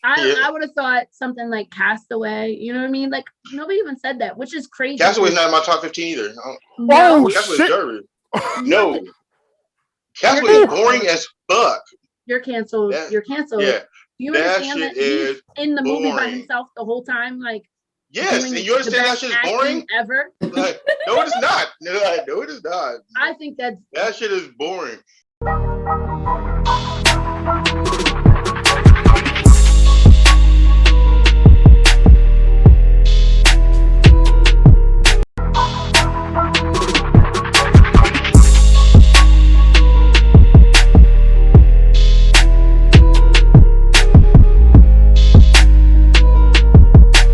I would have thought something like Castaway. You know what I mean? Like nobody even said that, which is crazy. Castaway's not in my top 15 either. No, Castaway's garbage. No. Castaway is boring as fuck. You're canceled. You're canceled. Yeah. Do you understand that he's in the movie by himself the whole time? Like, yes, and you understand that shit is boring? Ever? Like, no, it is not. No, it is not. I think that shit is boring.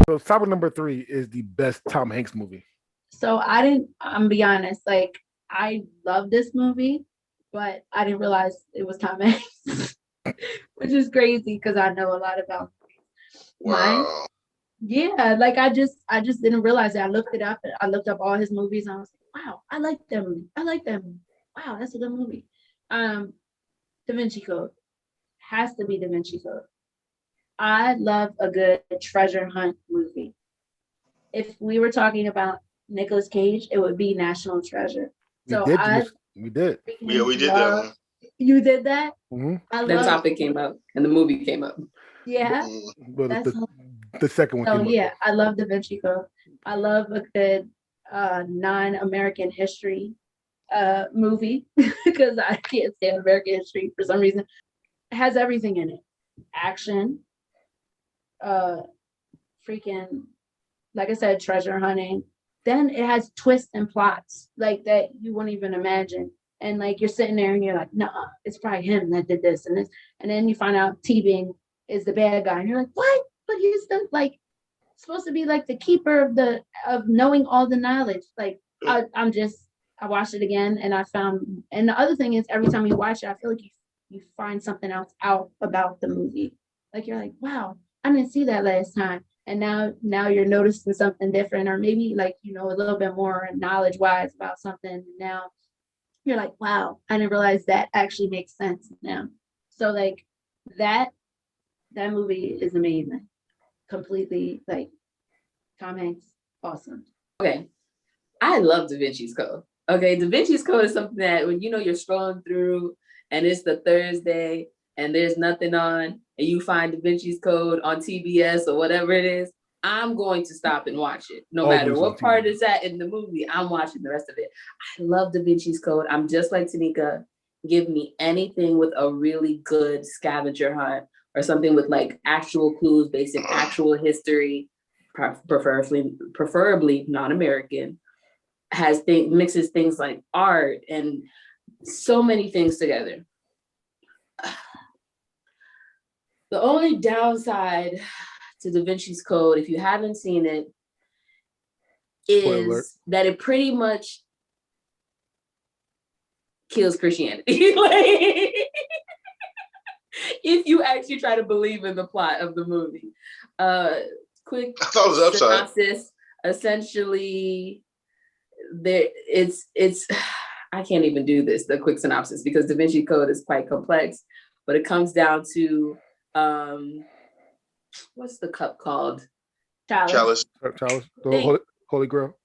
So topic number 3 is the best Tom Hanks movie. So I'm gonna be honest, like I love this movie, but I didn't realize it was Tom Hanks, which is crazy because I know a lot about movies. Wow. Yeah, like I just didn't realize it. I looked it up. I looked up all his movies and I was like, wow, I like them. Wow, that's a good movie. Da Vinci Code. Has to be Da Vinci Code. I love a good treasure hunt movie. If we were talking about Nicolas Cage, it would be National Treasure. We did. Yeah, we did that one. You did that? Mm-hmm. The topic came up and the movie came up. Yeah. But the second one came up. Yeah, I love Da Vinci Code. I love a good non-American history movie because I can't stand American history for some reason. It has everything in it. Action, freaking, like I said, treasure hunting. Then it has twists and plots like that you wouldn't even imagine. And like you're sitting there and you're like, nah, it's probably him that did this and this. And then you find out T-Bing is the bad guy. And you're like, what? But he's the like supposed to be like the keeper of knowing all the knowledge. Like I watched it again and I found, and the other thing is every time you watch it, I feel like you find something else out about the movie. Like you're like, wow, I didn't see that last time. And now you're noticing something different, or maybe like, you know, a little bit more knowledge wise about something. Now you're like, wow, I didn't realize that actually makes sense now. So like that movie is amazing. Completely like Tom Hanks, awesome. Okay. I love Da Vinci's Code. Okay, Da Vinci's Code is something that when you know you're scrolling through and it's the Thursday and there's nothing on, and you find Da Vinci's Code on TBS or whatever it is, I'm going to stop and watch it. No matter what part is at in the movie, I'm watching the rest of it. I love Da Vinci's Code. I'm just like Tanika. Give me anything with a really good scavenger hunt or something with like actual clues based in actual history, preferably non-American, mixes things like art and so many things together. The only downside to Da Vinci's Code, if you haven't seen it, is that it pretty much kills Christianity. Like, if you actually try to believe in the plot of the movie. Quick synopsis. Essentially, it's I can't even do this, the quick synopsis, because Da Vinci Code is quite complex, but it comes down to what's the cup called? Chalice. The Holy Grail.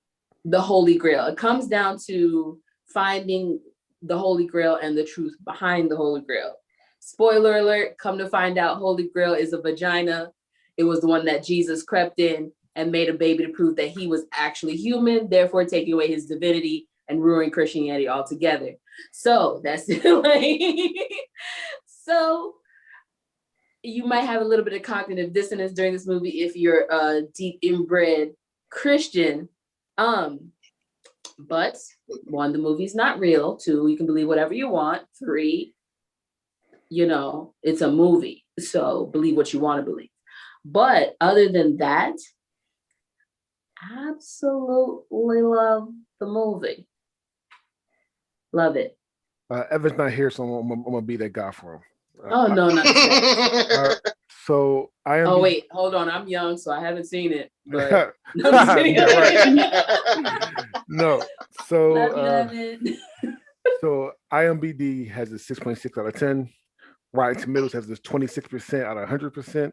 The Holy Grail. It comes down to finding the Holy Grail and the truth behind the Holy Grail. Spoiler alert, come to find out Holy Grail is a vagina. It was the one that Jesus crept in and made a baby to prove that he was actually human, therefore taking away his divinity and ruining Christianity altogether. So that's so you might have a little bit of cognitive dissonance during this movie if you're a deep inbred Christian. But 1, the movie's not real. 2, you can believe whatever you want. 3, you know, it's a movie, so believe what you want to believe. But other than that, absolutely love the movie. Love it. Evan's not here, so I'm gonna be that guy for him. No, not that. So I am. Oh wait, hold on. I'm young, so I haven't seen it. But no. So so IMDb has a 6.6 out of 10. Rotten Tomatoes has this 26% out of 100%.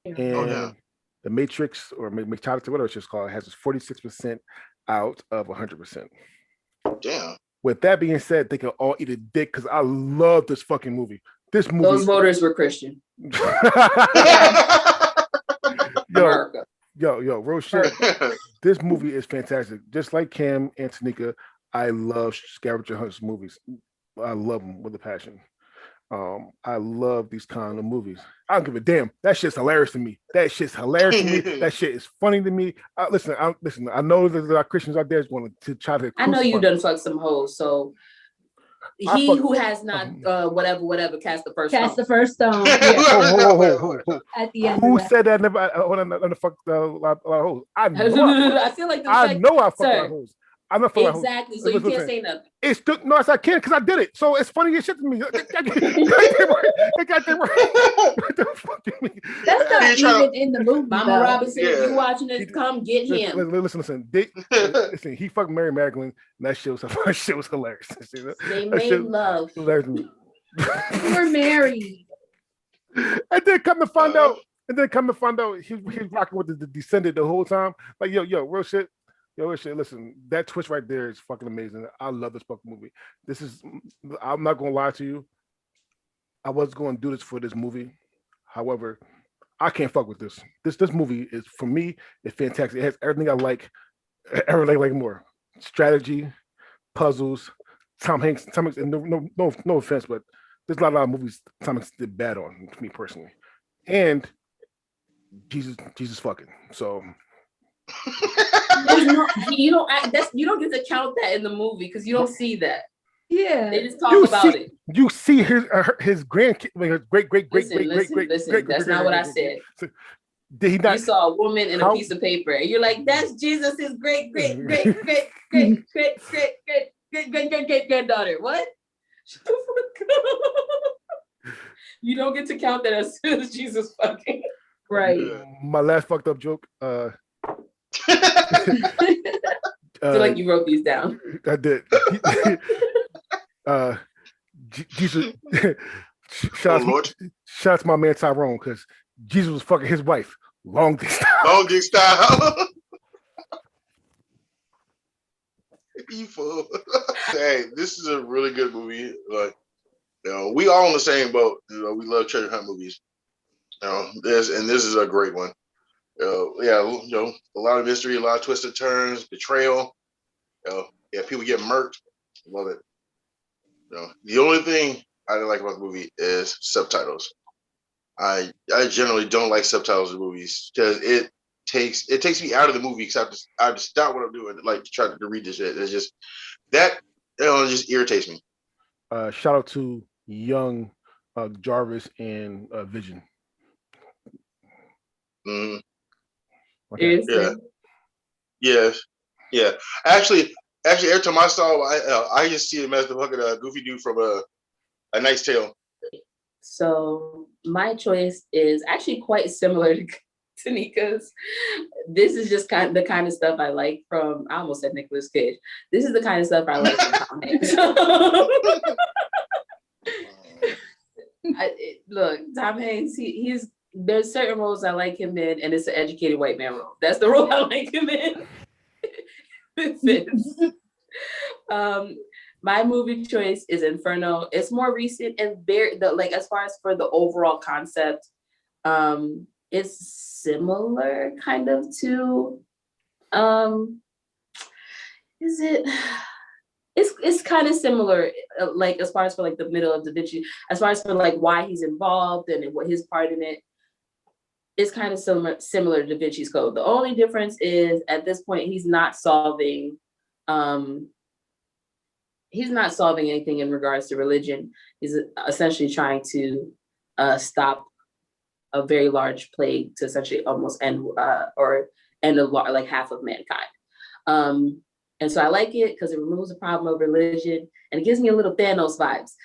And the Matrix or Machado, whatever it's just called, has 46% out of 100%. Damn. With that being said, they can all eat a dick because I love this fucking movie. This movie. Those voters were Christian. America. Yo, real shit. This movie is fantastic. Just like Cam and Tanika, I love scavenger hunts movies. I love them with a passion. I love these kind of movies. I don't give a damn. That shit's hilarious to me. That shit is funny to me. Listen. I know that there are Christians out there want to try to. I know you done fuck some hoes. So who has not whatever cast the first stone. Yeah. At the end. Who said that? Never. I fucked a lot of hoes. I feel like I fucked a lot of hoes. I'm not exactly. So you can't say nothing. It's no, I can't because I did it. So it's funny as shit to me. That's not even in the movie. Mama Robinson, you watching this? Come get him. Listen. Listen. He fucked Mary Magdalene, and that shit was hilarious. They made love. We're married. And then come to find out, he was rocking with the Descendant the whole time. Like yo, real shit. Listen, that twist right there is fucking amazing. I love this fucking movie. I'm not gonna lie to you. I was going to do this for this movie. However, I can't fuck with this. This movie is, for me, it's fantastic. It has everything I like, everything like more. Strategy, puzzles, Tom Hanks, and no offense, but there's a lot of movies Tom Hanks did bad on, to me personally. And Jesus fucking. So you don't get to count that in the movie because you don't see that. Yeah, they just talk about it. You see his grandkid, his great. Listen, that's not what I said. Did he not? You saw a woman in a piece of paper, and you're like, "That's Jesus' great granddaughter." What? You don't get to count that as soon as Jesus fucking. Right. My last fucked up joke. I feel like you wrote these down. I did. Jesus shots my man Tyrone because Jesus was fucking his wife. Long dick style. Hey, this is a really good movie. Like, we all in the same boat. We love treasure hunt movies. This is a great one. A lot of mystery, a lot of twists and turns, betrayal. People get murked. Love it. The only thing I don't like about the movie is subtitles. I generally don't like subtitles in movies because it takes me out of the movie because I have to stop what I'm doing, like to try to read this shit. It's just that it just irritates me. Shout out to young Jarvis and Vision. Mm-hmm. Okay. Yeah. Actually, every time I saw him, I just see him as the fucking goofy dude from A Knight's Tale. So my choice is actually quite similar to Tanika's. This is just the kind of stuff I like from. I almost said Nicolas Cage. This is the kind of stuff I like from Tom Hanks. Look, Tom Hanks. He's. There's certain roles I like him in, and it's an educated white man role. That's the role I like him in. My movie choice is Inferno. It's more recent and as far as for the overall concept, it's similar kind of to it's kind of similar, like as far as for like the middle of Da Vinci, as far as for like why he's involved and what his part in it. Is kind of similar to Da Vinci's Code. The only difference is at this point he's not solving anything in regards to religion. He's essentially trying to stop a very large plague to essentially almost end like half of mankind. And so I like it because it removes the problem of religion and it gives me a little Thanos vibes.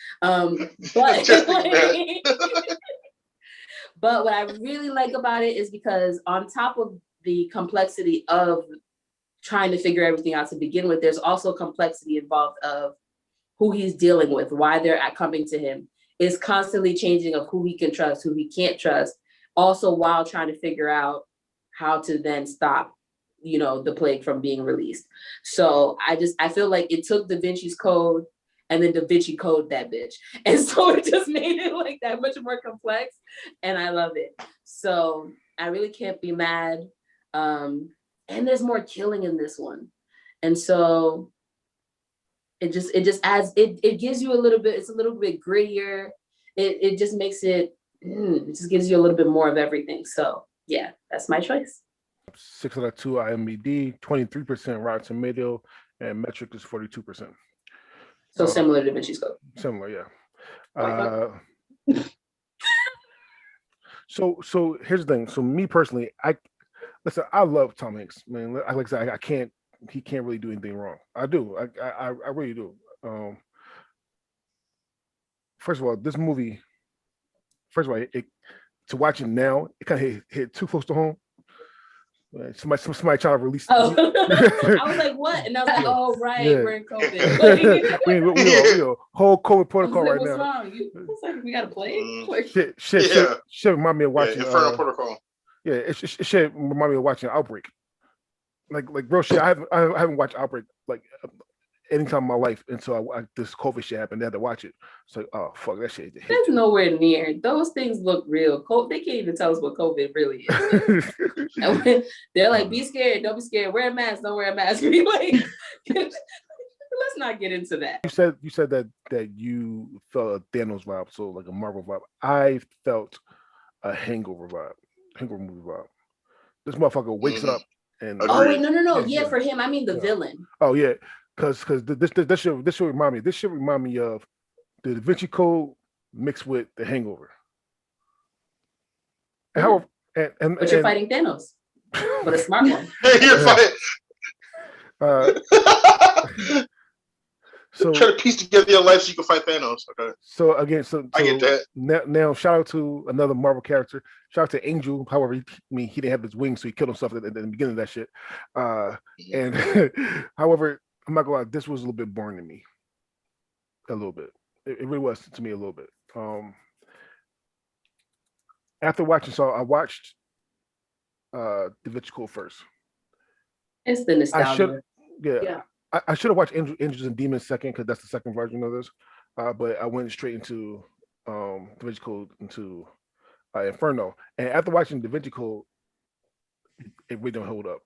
But what I really like about it is because on top of the complexity of trying to figure everything out to begin with, there's also complexity involved of who he's dealing with, why they're coming to him. Is constantly changing of who he can trust, who he can't trust, also while trying to figure out how to then stop, the plague from being released. So I feel like it took Da Vinci's Code and then Da Vinci Code that bitch. And so it just made it like that much more complex. And I love it. So I really can't be mad. And there's more killing in this one. And so it just adds, it gives you a little bit, it's a little bit grittier. It just makes it just gives you a little bit more of everything. So yeah, that's my choice. 6 out of 2 IMDb, 23% Rotten Tomato, and metric is 42%. So similar to Vinci's Code. Similar, yeah. Like So here's the thing. So me personally, I love Tom Hanks, man. Like I said, he can't really do anything wrong. I do. I really do. First of all, this movie, to watch it now, it kind of hit too close to home. Somebody trying to release. Oh. I was like, what? And I was like, oh, right, yeah. we're in COVID. we whole COVID protocol right what's now. Wrong? What's like, we got to play? Shit remind me of watching Inferno Protocol. Yeah, it should remind me of watching Outbreak. Like real shit. I haven't watched Outbreak like any time in my life until this COVID shit happened. I had to watch it. So oh fuck that shit. That's nowhere near. Those things look real. They can't even tell us what COVID really is. They're like, be scared, don't be scared. Wear a mask, don't wear a mask. Like, let's not get into that. You said that you felt a Thanos vibe, so like a Marvel vibe. I felt a Hangover movie vibe. This motherfucker wakes up and wait, no. Yeah, for him, I mean the villain. Oh yeah, because this should remind me. This should remind me of the Da Vinci Code mixed with the Hangover. Yeah. But you're fighting Thanos, but a smart one. You're fighting. So try to piece together your life so you can fight Thanos. Okay. So again, I get that. Now, shout out to another Marvel character. Shout out to Angel. However, he didn't have his wings, so he killed himself at the beginning of that shit. And however, I'm not gonna lie, this was a little bit boring to me. A little bit. It really was to me a little bit. After watching, so I watched Da Vinci Code first. It's the nostalgia. I should have watched Angels and Demons second because that's the second version of this. But I went straight into Da Vinci Code into Inferno. And after watching Da Vinci Code, it really don't hold up.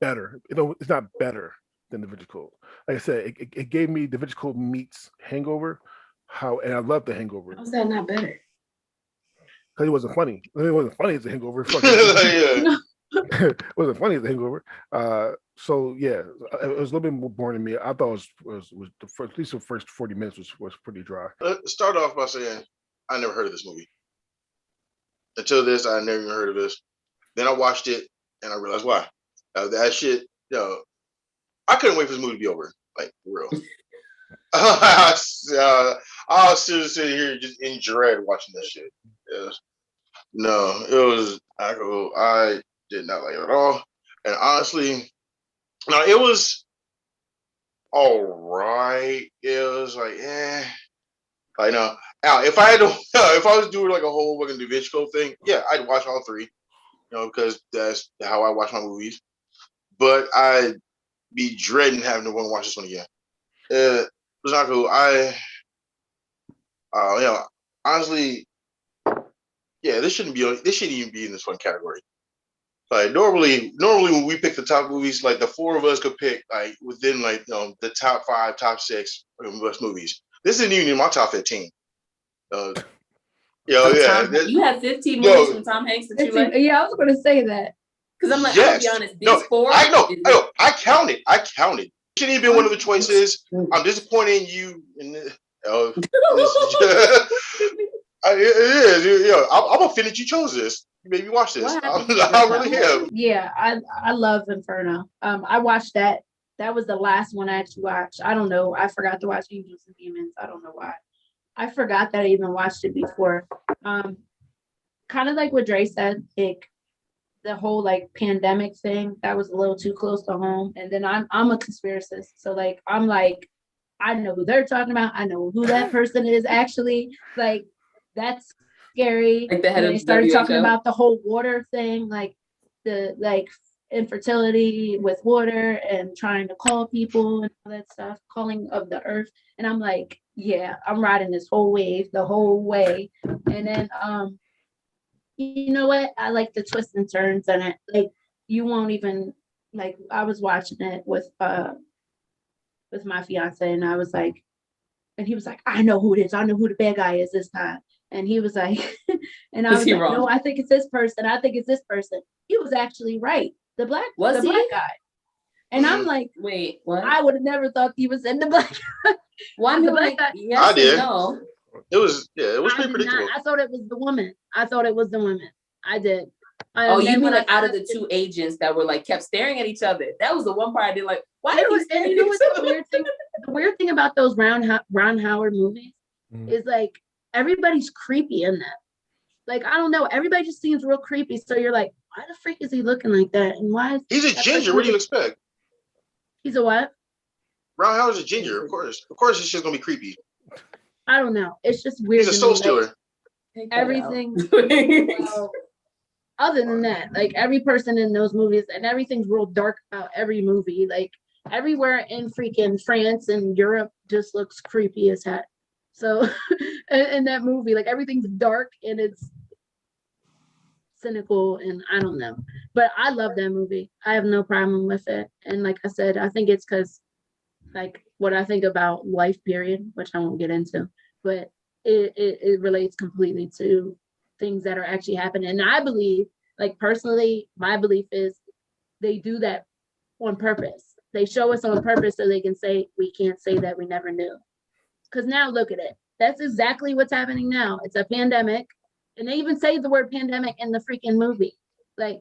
Better. It's not better than Da Vinci Code. Like I said, it gave me Da Vinci Code meets Hangover. And I love The Hangover. How's that not better? Because it wasn't funny. It wasn't funny as a Hangover. It wasn't funny as a Hangover. So yeah, it was a little bit more boring to me. I thought it was at least the first 40 minutes was pretty dry. Let's start off by saying I never heard of this movie. Until this, I never even heard of this. Then I watched it and I realized why. That shit, I couldn't wait for this movie to be over. Like for real. I was still sitting here just in dread watching this shit. No, it was I did not like it at all. And honestly, no, it was all right. It was like, I know. Now, if I was doing like a whole fucking Da Vinci Code thing, yeah, I'd watch all three. Because that's how I watch my movies. But I'd be dreading having to want to watch this one again. It was not cool. Honestly, yeah, this shouldn't even be in this one category. Like normally when we pick the top movies, like the four of us could pick like within like the top 5, top 6 best movies. This isn't even in my top 15. You have 15 movies from Tom Hanks that you like. Yeah, I was going to say that because I'm like, I'll be honest. These four. I know. I counted. Shouldn't even been one of the choices. I'm disappointed in you. It is. I'm offended you chose this. You made me watch this. I really am. Yeah, I love Inferno. I watched that. That was the last one I actually watched. I don't know. I forgot to watch Angels and Demons. I don't know why. I forgot that I even watched it before. Kind of like what Dre said, the whole like pandemic thing, that was a little too close to home. And then I'm a conspiracist. So like I'm like, I know who they're talking about. I know who that person is actually. Like that's scary. Like the head And of they started talking WHO? about the whole water thing, like the infertility with water and trying to call people and all that stuff, calling of the earth. And I'm like, yeah, I'm riding this whole wave the whole way. And then you know what? I like the twists and turns in it. Like you won't even like I was watching it with my fiance and I was like, and he was like, I know who it is. I know who the bad guy is this time. And he was like, and I Was was he like, wrong? no, I think it's this person. I think it's this person. He was actually right. The black he? guy. And I'm like, Wait, what? I would have never thought he was in the black. Well, I the mean, black like, guy. yes I and did. no. It was I pretty did not. predictable. I thought it was the woman. I thought it was the woman. I did. Oh, And you then mean when like I out of the started- two agents that were like kept staring at each other? That was the one part I did like. Why There did he was- stare and at you know each what's the other? weird thing? The weird thing about those Ron Howard movies is like everybody's creepy in them. Like I don't know, everybody just seems real creepy. So you're like, why the freak is he looking like that? And why is He's a that ginger. person What do you looking- expect? He's a what? Ron Howard's a ginger, of course. Of course, it's just gonna be creepy. I don't know. It's just weird. He's a to soul me, stealer. like, Take that out. everything. Well, other than that, like every person in those movies and everything's real dark about every movie. Like everywhere in freaking France and Europe just looks creepy as heck. So in that movie, like everything's dark and it's cynical and I don't know. But I love that movie. I have no problem with it. And like I said, I think it's because like what I think about life period, which I won't get into, but it relates completely to things that are actually happening. And I believe, like personally, my belief is they do that on purpose. They show us on purpose so they can say we can't say that we never knew. Because now look at it. That's exactly what's happening now. It's a pandemic. And they even say the word pandemic in the freaking movie. Like,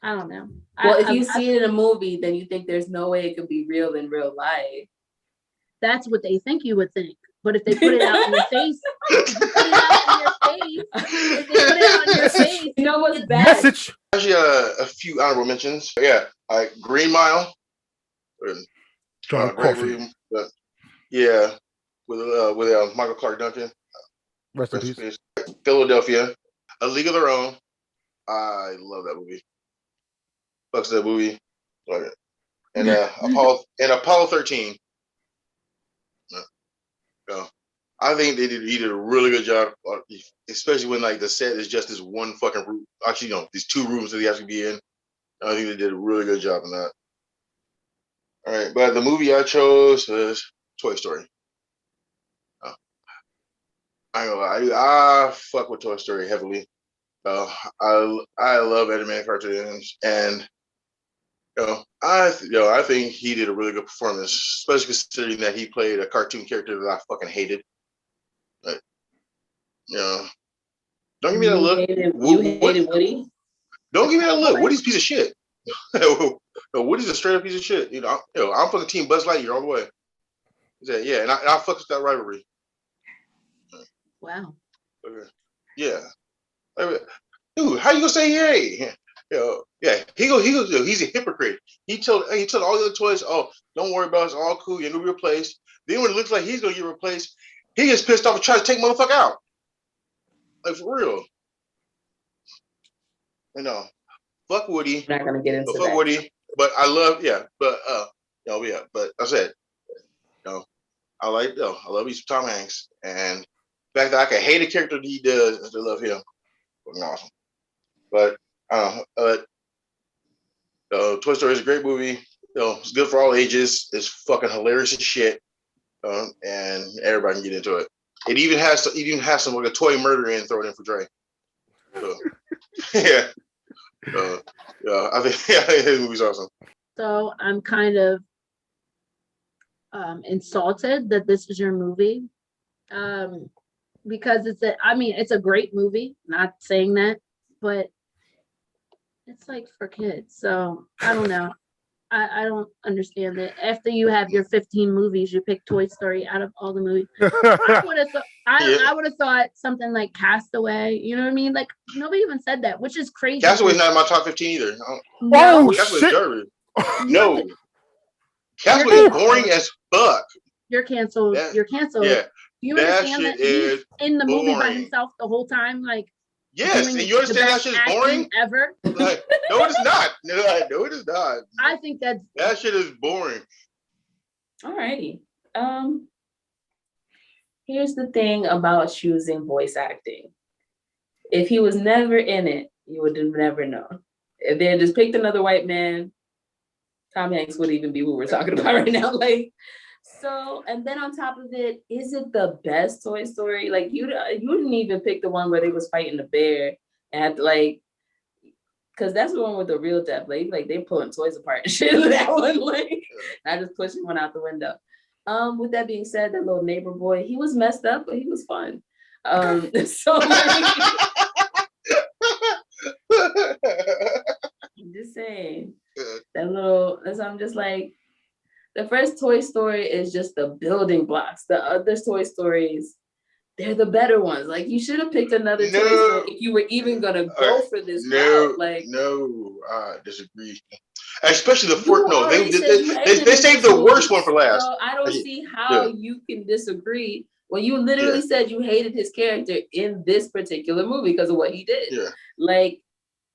I don't know. Well, if you see it in a movie, then you think there's no way it could be real in real life. That's what they think you would think. But if they put it out in your face, if they put it out in your face, if they put it out in your face, You know what's bad? Message. Actually, a few honorable mentions. Yeah, Green Mile. John great Coffey. movie. Yeah, with Michael Clark Duncan. Rest in Rest in peace. peace. Philadelphia. A League of Their Own. I love that movie. Fucks that movie. Love it. And Apollo 13. I think he did a really good job, especially when like the set is just this one fucking room. Actually, no, these two rooms that he has to be in. I think they did a really good job in that. All right, but the movie I chose was Toy Story. I ain't gonna lie, I fuck with Toy Story heavily. I love animated cartoons, and I think he did a really good performance, especially considering that he played a cartoon character that I fucking hated. But, don't give me that look. You hated Woody? Don't give me that look. Woody's a piece of shit. Woody's a straight up piece of shit. I'm fucking Team Buzz Lightyear all the way. He said, yeah, and I fuck with that rivalry. wow. Yeah. Dude, how you gonna say yay? Yeah, he goes. He's a hypocrite. He told all the other toys, "Oh, don't worry about it. It's all cool. You're gonna be replaced." Then when it looks like he's gonna get replaced, he gets pissed off and tries to take motherfucker out. Like for real. Fuck Woody. I'm not gonna get into Fuck that. Woody. But I love, but But I said, I love me some Tom Hanks, and the fact that I can hate a character that he does and still love him, fucking awesome. But Toy Story is a great movie. It's good for all ages. It's fucking hilarious as shit, and everybody can get into it. It even has some like a toy murder in thrown in for Dre. So, yeah. I think his movie's awesome. So I'm kind of insulted that this is your movie. Because it's a great movie, not saying that, but it's like for kids. So I don't know. I don't understand it. After you have your 15 movies, you pick Toy Story out of all the movies. I would have thought something like Castaway. You know what I mean? Like nobody even said that, which is crazy. Castaway's not in my top 15 either. No, Castaway's shit. garbage. No. Castaway's boring as fuck. You're canceled. Yeah. You're canceled. Yeah. Do you That understand shit that he's is in the movie by boring. himself the whole time? Like, Yes, doing and you understand the that best shit is acting boring? ever. Like, no, it is not. No, it is not. I think that's That shit is boring. Alrighty. Here's the thing about choosing voice acting. If he was never in it, you would have never known. If they had just picked another white man, Tom Hanks would even be who we're talking about right now. Like, so, and then on top of it, is it the best Toy Story? Like, you didn't even pick the one where they was fighting the bear and like, because that's the one with the real death. Like they're pulling toys apart and shit. That one, like, not just pushing one out the window. With that being said, that little neighbor boy, he was messed up, but he was fun. So like, I'm just saying that little. I'm just like, the first Toy Story is just the building blocks. The other Toy Stories, they're the better ones. Like, you should have picked another Toy Story if you were even gonna go for this route. Like, no, I disagree. Especially the you fourth. No, already said you hated they saved the worst one for last. So I don't see how you can disagree when you literally said you hated his character in this particular movie because of what he did. Yeah. Like,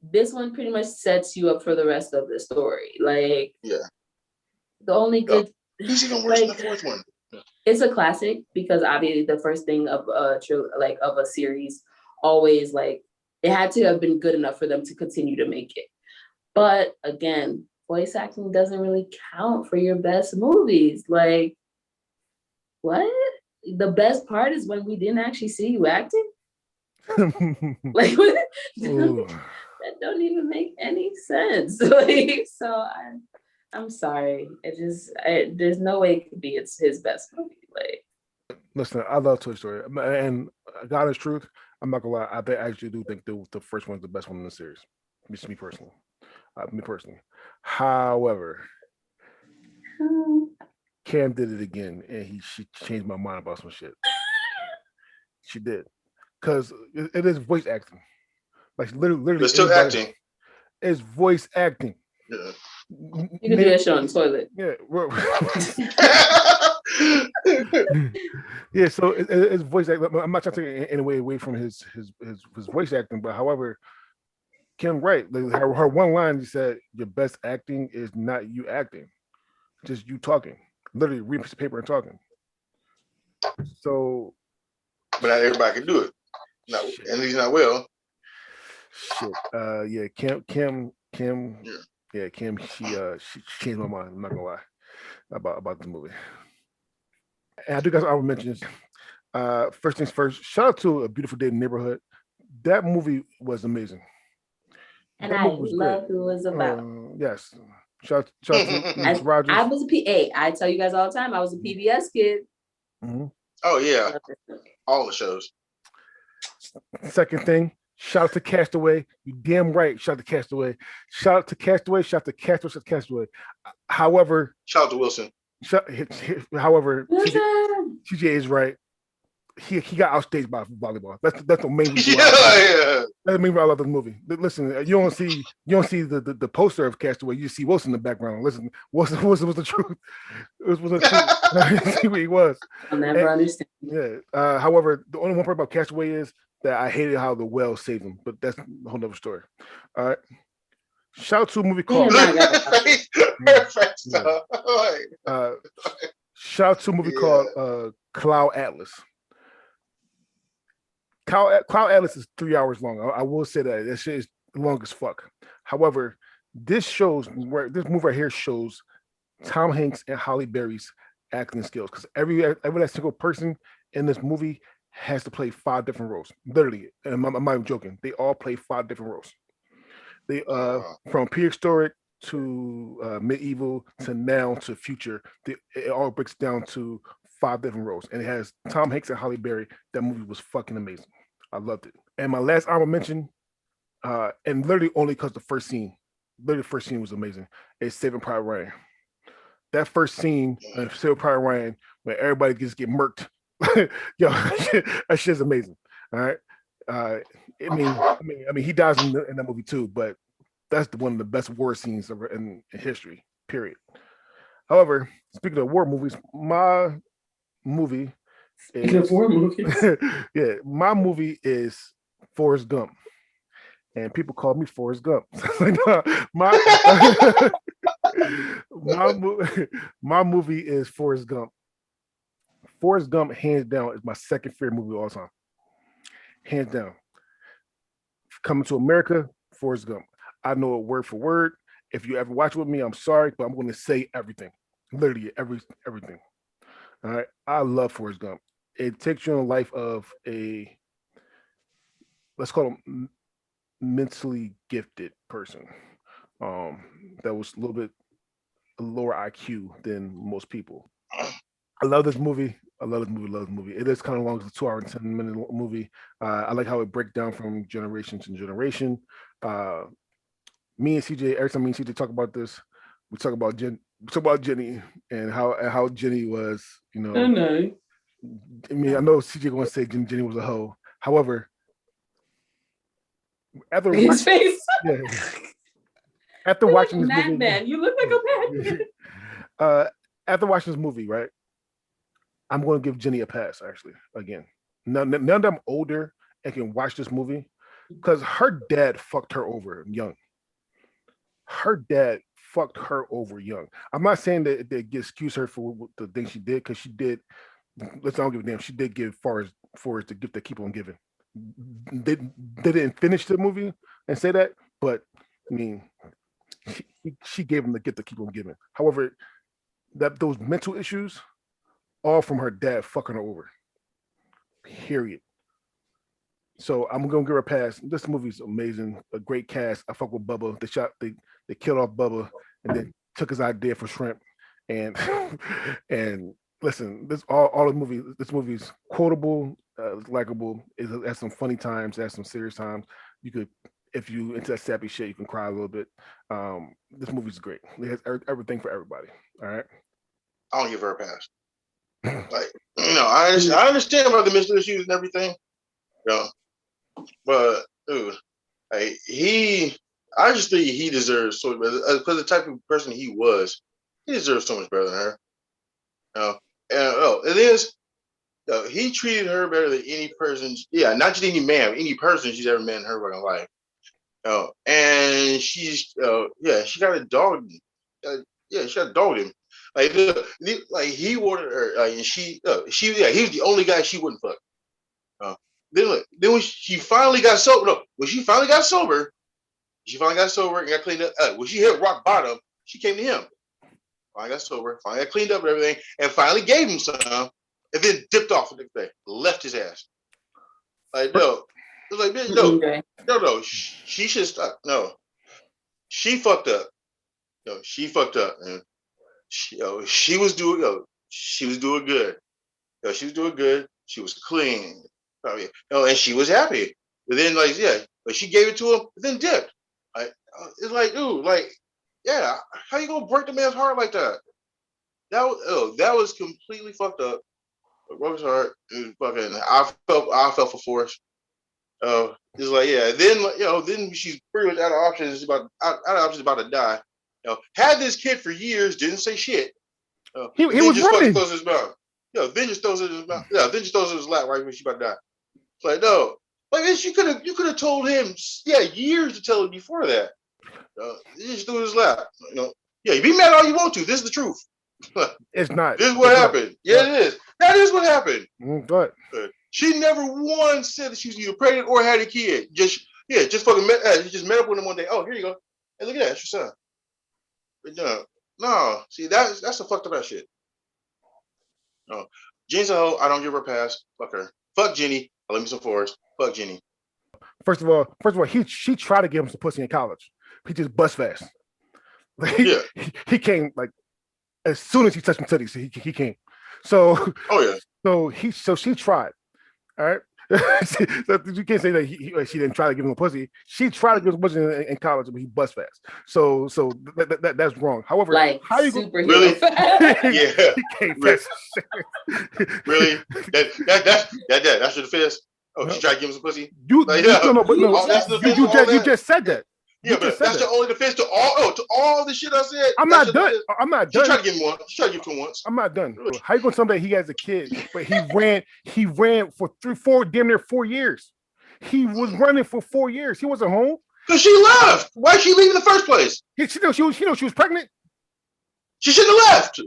this one pretty much sets you up for the rest of the story. Like, the only good. He's even worse than the fourth one. It's a classic because obviously the first thing of a series always, like, it had to have been good enough for them to continue to make it. But again, voice acting doesn't really count for your best movies. Like, what? The best part is when we didn't actually see you acting. Like, that don't even make any sense. Like, so I'm sorry. There's no way it could be his best movie. Like, listen, I love Toy Story, and God is truth. I'm not gonna lie. I actually do think the first one's the best one in the series. Just me personally. However, Cam did it again, and she changed my mind about some shit. She did, because it is voice acting. Like, literally, it's still acting. It's voice acting. Yeah. You can do that shit on the toilet. Yeah. Yeah. So it's voice acting. I'm not trying to take any way away from his voice acting, but however, Kim, right? Like, her one line, she said, "Your best acting is not you acting, just you talking. Literally, read a piece of paper and talking." So, but not everybody can do it. Not, at least not well. Shit. Yeah. Kim. Yeah. Kim. She changed my mind. I'm not gonna lie about the movie. And I do guys, I will mention this. First things first. Shout out to A Beautiful Day in the Neighborhood. That movie was amazing. And I love who it was about. Yes. Shout out to Ms. Rogers. I was I tell you guys all the time, I was a PBS kid. Mm-hmm. Oh yeah, all the shows. Second thing, shout out to Castaway. You damn right. Shout out to Castaway. Shout out to Castaway. Shout out to Castaway. Shout out to Castaway. However, shout out to Wilson. However, TJ is right. He got outstaged by volleyball. That's the main reason. That's the main reason I love this movie. Listen, you don't see the poster of Castaway. You see Wilson in the background. Listen, Wilson was the truth. It was the truth. See what he was. I'll never understand. Yeah. However, the only one part about Castaway is that I hated how the whell saved him, but that's a whole nother story. All right. Shout out to a movie called. Shout out to a movie called Cloud Atlas. Cloud Atlas is 3 hours long. I will say that shit is long as fuck. However, this movie right here shows Tom Hanks and Halle Berry's acting skills, because every single person in this movie has to play 5 different roles. Literally, and I'm not even joking. They all play 5 different roles. They from prehistoric to medieval to now to future. It all breaks down to 5 different roles, and it has Tom Hanks and Halle Berry. That movie was fucking amazing. I loved it. And my last honorable mention, and literally only because the first scene was amazing, is Saving Private Ryan. That first scene of Saving Private Ryan, where everybody just get murked. Yo, that shit's amazing. All right. I mean, he dies in that movie too, but that's one of the best war scenes ever in history. Period. However, speaking of war movies, my movie Speaking of horror movies. Yeah, my movie is Forrest Gump. And people call me Forrest Gump. Like, no, my movie is Forrest Gump. Forrest Gump, hands down, is my second favorite movie of all time. Hands down. Coming to America, Forrest Gump. I know it word for word. If you ever watch it with me, I'm sorry, but I'm going to say everything. Literally everything. All right. I love Forrest Gump. It takes you on the life of a, let's call him mentally gifted person. That was a little bit lower IQ than most people. I love this movie. Love this movie. It is kind of long. It's a 2 hour and 10-minute movie. I like how it breaks down from generation to generation. Me and CJ, every time me and CJ talk about this, we talk about Jenny and how Jenny was, you know. Oh, no. I mean, I know CJ going to say Jenny was a hoe. However, after His face. Yeah, after watching this movie, man, you look like a madman. After watching this movie, right, I'm going to give Jenny a pass. Actually, again, now that I'm older and can watch this movie, because her dad fucked her over young. Her dad fucked her over young. I'm not saying that they excuse her for the things she did, because she did. Let's not give a damn. She did give Forrest the gift that keep on giving. They didn't finish the movie and say that, but I mean, she gave him the gift to keep on giving. However, that those mental issues, all from her dad fucking her over. Period. So I'm gonna give her a pass. This movie's amazing, a great cast. I fuck with Bubba. They killed off Bubba and then took his idea for shrimp. And and listen, all the movie. This movie's quotable, likable. It has some funny times, it has some serious times. You could, if you into that sappy shit, you can cry a little bit. This movie's great. It has everything for everybody. All right. I don't give her a pass. Like, I understand about the mental issues and everything, but dude, like I just think he deserves so much, because the type of person he was, he deserves so much better than her. It is. He treated her better than any person. Yeah, not just any man, any person she's ever met in her fucking life. And she's she got a dog. She got a dog him. Like he wanted her, and he was the only guy she wouldn't fuck. Then when she finally got sober, and got cleaned up. When she hit rock bottom, she came to him. Finally got sober, finally got cleaned up and everything, and finally gave him some, and then dipped off the next day, left his ass. Like no, it was like no. She should stop. No, she fucked up. She fucked up, and she was doing good. She was doing good. She was clean. And she was happy. But then, but she gave it to him, but then dipped. It's like, dude, how you gonna break the man's heart like that? That was completely fucked up. Broke his heart. Fucking, I felt for Forrest. It's like, then she's pretty much out of options. About to die. Had this kid for years, didn't say shit. He was just running. Throws his mouth. Then just throws it in his mouth. Then just throws it in his lap right when she about to die. It's like, no. Like, you could have told him, years to tell him before that. He just threw it in his lap. You be mad all you want to. This is the truth. It's not. This is what happened. Yeah, it is. That is what happened. But she never once said that she was either pregnant or had a kid. Just fucking met up with him one day. Oh, here you go. Hey, look at that. That's your son. But no. See, that's a fucked up ass shit. No. Jenny's a hoe. I don't give her a pass. Fuck her. Fuck Jenny. I love me some Forrest. Fuck Jenny. First of all, she tried to give him some pussy in college. He just bust fast. He came like as soon as he touched him titties. He came. So so she tried. All right. So you can't say that she didn't try to give him a pussy. She tried to give him a pussy in college, but he bust fast. So that's wrong. However, how you super really? Yeah, he came fast. Really? That's your defense. Oh, she tried to give him some pussy. You just said that. Yeah, You but just said that's that. the only defense to all the shit I said. I'm That's not your done. defense. I'm not She done. tried to give him one. She tried to give it to him once. I'm not done. How you gonna tell me that he has a kid, but he ran for 3, 4, damn near 4 years. He was running for 4 years. He wasn't home. Because she left. Why did she leave in the first place? She know she was pregnant. She shouldn't have left.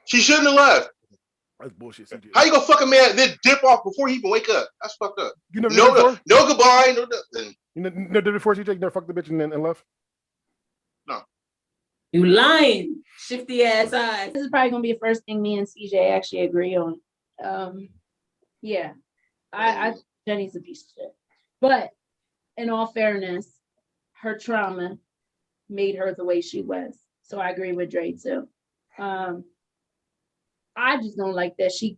She shouldn't have left. That's bullshit, CJ. How you gonna fuck a man then dip off before he even wake up? That's fucked up. You never did it before? No goodbye, no nothing. You never did it before, CJ? You never fucked the bitch and left? No. You lying, shifty ass eyes. This is probably gonna be the first thing me and CJ actually agree on. Yeah, I Jenny's a piece of shit. But in all fairness, her trauma made her the way she was. So I agree with Dre too. I just don't like that she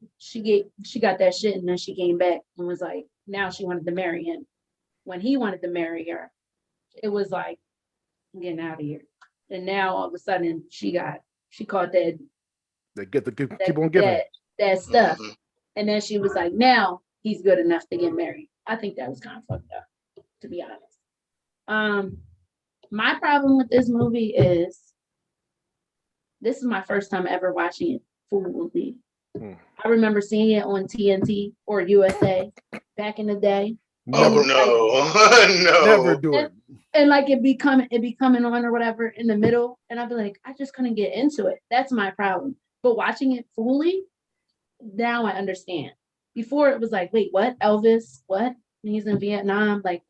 got that shit and then she came back and was like, now she wanted to marry him. When he wanted to marry her, it was like, I'm getting out of here. And now all of a sudden she caught that They get the keep on giving that stuff. And then she was like, now he's good enough to get married. I think that was kind of fucked up, to be honest. My problem with this movie is this is my first time ever watching it fully. I remember seeing it on TNT or USA back in the day. Oh no. Never do it. And like it be coming on or whatever in the middle. And I'd be like, I just couldn't get into it. That's my problem. But watching it fully, now I understand. Before it was like, wait, what? Elvis? What? He's in Vietnam. Like,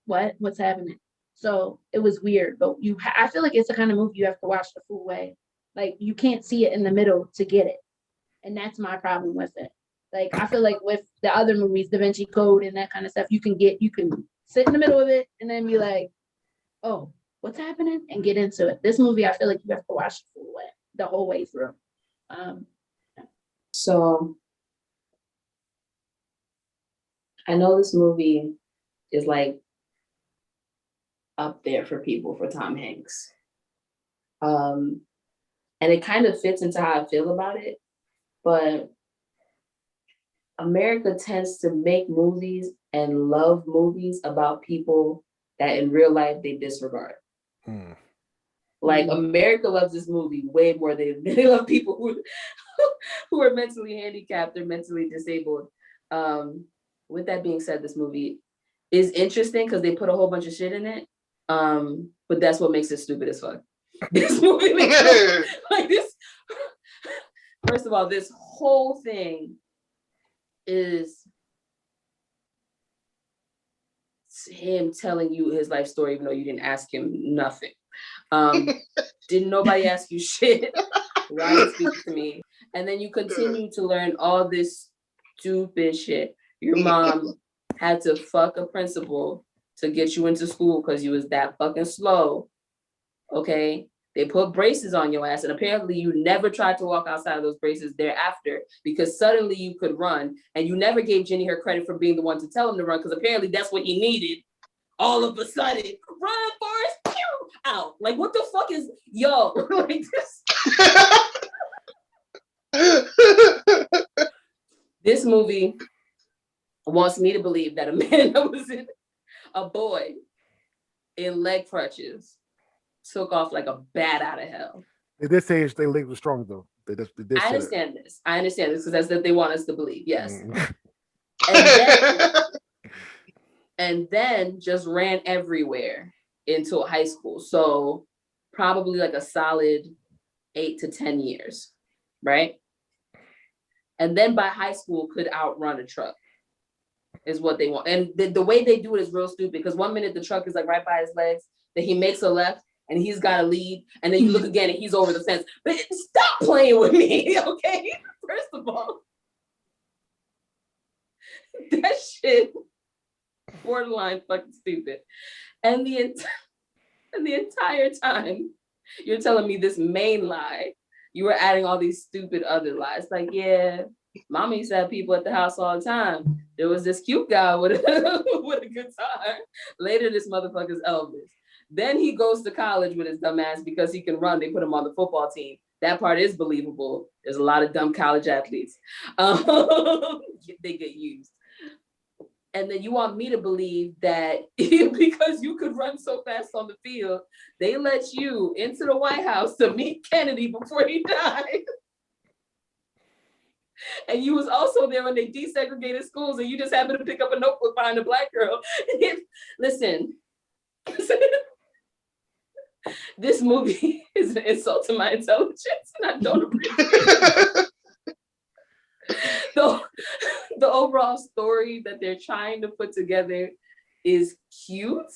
what's happening? So it was weird. But I feel like it's the kind of movie you have to watch the full way. Like you can't see it in the middle to get it. And that's my problem with it. Like I feel like with the other movies, Da Vinci Code and that kind of stuff, you can sit in the middle of it and then be like, oh, what's happening? And get into it. This movie, I feel like you have to watch the whole way through. So I know this movie is like up there for people for Tom Hanks. And it kind of fits into how I feel about it. But America tends to make movies and love movies about people that in real life they disregard. Like America loves this movie way more than they love people who are mentally handicapped or mentally disabled. With that being said, this movie is interesting because they put a whole bunch of shit in it. But that's what makes it stupid as fuck. This movie makes it like this. First of all, this whole thing is him telling you his life story, even though you didn't ask him nothing. Didn't nobody ask you shit? Why you speak to me? And then you continue to learn all this stupid shit. Your mom had to fuck a principal to get you into school because you was that fucking slow. Okay? They put braces on your ass, and apparently you never tried to walk outside of those braces thereafter because suddenly you could run, and you never gave Jenny her credit for being the one to tell him to run because apparently that's what he needed. All of a sudden, run, Forrest, pew, out. Like, what the fuck is, yo, like this. This movie wants me to believe that a man that was a boy in leg crutches took off like a bat out of hell. At this age, they legs were strong though. I understand this because that's what they want us to believe. Yes. And then just ran everywhere until high school. So probably like a solid 8 to 10 years, right? And then by high school could outrun a truck is what they want. And the way they do it is real stupid because 1 minute the truck is like right by his legs, then he makes a left and he's got to lead. And then you look again and he's over the fence. But stop playing with me, okay? First of all, that shit borderline fucking stupid. And the entire time you're telling me this main lie, you were adding all these stupid other lies. Like, yeah, Mama used to have people at the house all the time. There was this cute guy with a guitar. Later, this motherfucker's Elvis. Then he goes to college with his dumb ass because he can run. They put him on the football team. That part is believable. There's a lot of dumb college athletes. They get used. And then you want me to believe that because you could run so fast on the field, they let you into the White House to meet Kennedy before he died. And you was also there when they desegregated schools and you just happened to pick up a notebook behind a black girl. Listen, this movie is an insult to my intelligence and I don't appreciate it. The overall story that they're trying to put together is cute,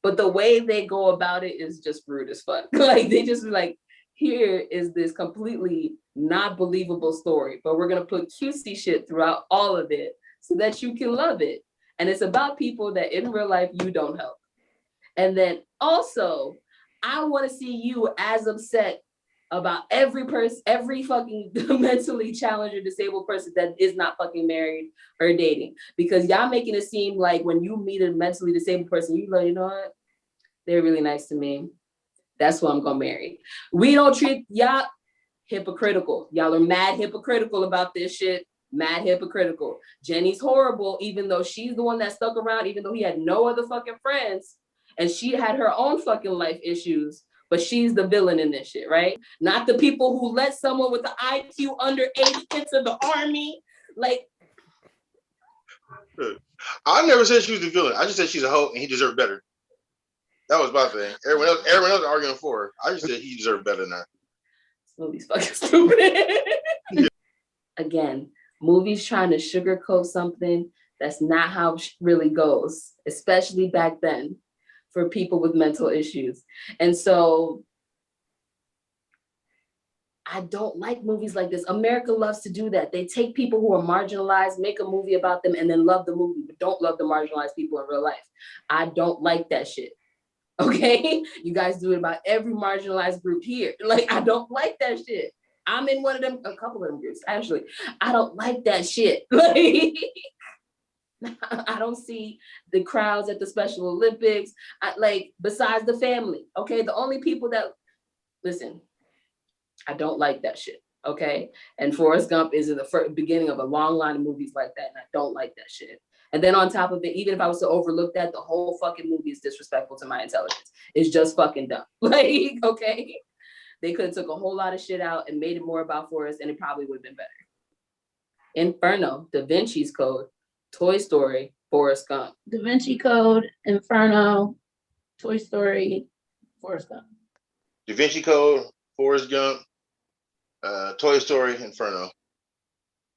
but the way they go about it is just rude as fuck. Like they just like, here is this completely not believable story, but we're gonna put cutesy shit throughout all of it so that you can love it. And it's about people that in real life you don't help. And then also, I want to see you as upset about every person, every fucking mentally challenged or disabled person that is not fucking married or dating. Because y'all making it seem like when you meet a mentally disabled person, you like, you know what? They're really nice to me. That's who I'm gonna marry. We don't treat y'all hypocritical. Y'all are mad hypocritical about this shit. Mad hypocritical. Jenny's horrible, even though she's the one that stuck around, even though he had no other fucking friends. And she had her own fucking life issues, but she's the villain in this shit, right? Not the people who let someone with the IQ under 80 into the army. Like, I never said she was the villain. I just said she's a hoe and he deserved better. That was my thing. Everyone else arguing for her. I just said he deserved better than that. This movie's fucking stupid. Again, movies trying to sugarcoat something that's not how it really goes, especially back then for people with mental issues. And so I don't like movies like this. America loves to do that. They take people who are marginalized, make a movie about them, and then love the movie, but don't love the marginalized people in real life. I don't like that shit. Okay? You guys do it about every marginalized group here. Like, I don't like that shit. I'm in one of them, a couple of them groups, actually. I don't like that shit. Like, I don't see the crowds at the Special Olympics. Besides the family, okay? The only people that, listen, I don't like that shit, okay? And Forrest Gump is in the beginning of a long line of movies like that, and I don't like that shit. And then on top of it, even if I was to overlook that, the whole fucking movie is disrespectful to my intelligence. It's just fucking dumb. Like, okay? They could have took a whole lot of shit out and made it more about Forrest, and it probably would have been better. Inferno, Da Vinci's Code, Toy Story, Forrest Gump. Da Vinci Code, Inferno, Toy Story, Forrest Gump. Da Vinci Code, Forrest Gump, Toy Story, Inferno.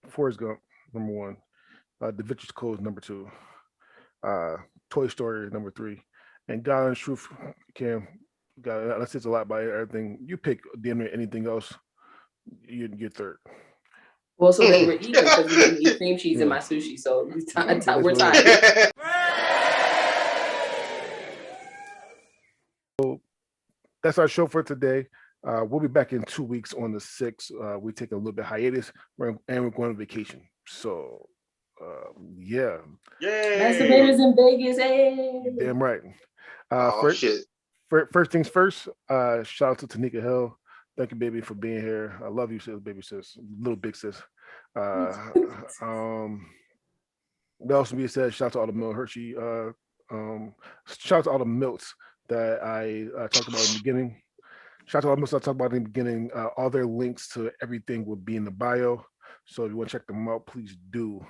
Forrest Gump, number 1. Da Vinci's Code, number 2. Toy Story, number 3. And God and Truth, Cam, God, that says a lot about everything. You pick damn near anything else, you're third. Well, so then we're even because we didn't eat cream cheese in my sushi, so we're tied. So that's our show for today. We'll be back in 2 weeks on the 6th. We take a little bit hiatus, and we're going on vacation. So, yeah. Yay! Masturbators in Vegas, hey! Damn right. Shit. First things first, shout out to Tanika Hill. Thank you, baby, for being here. I love you, sis, baby sis, little big sis. That also being said, shout out to all the Mil Hershey. Shout out to all the milks that I talked about in the beginning. Shout out to all the milks I talked about in the beginning. All their links to everything will be in the bio. So if you want to check them out, please do.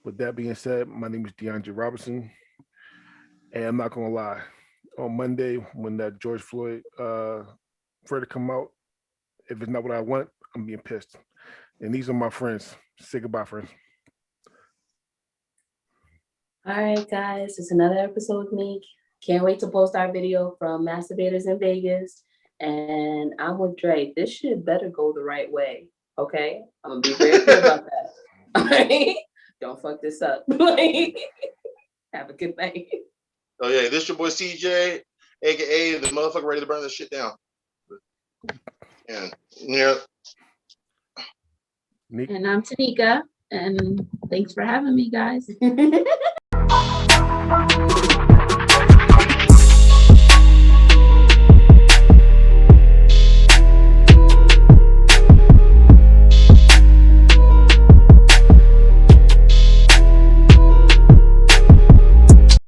With that being said, my name is DeAndre Robinson. And I'm not gonna lie. On Monday, when that George Floyd verdict come out, if it's not what I want, I'm being pissed. And these are my friends. Say goodbye, friends. All right, guys, it's another episode with me. Can't wait to post our video from Masturbators in Vegas. And I'm with Dre. This shit better go the right way, okay? I'm gonna be very clear about that. All right? Don't fuck this up. Have a good night. Oh yeah, this your boy CJ, aka the motherfucker ready to burn this shit down. And yeah. And I'm Tanika, and thanks for having me, guys.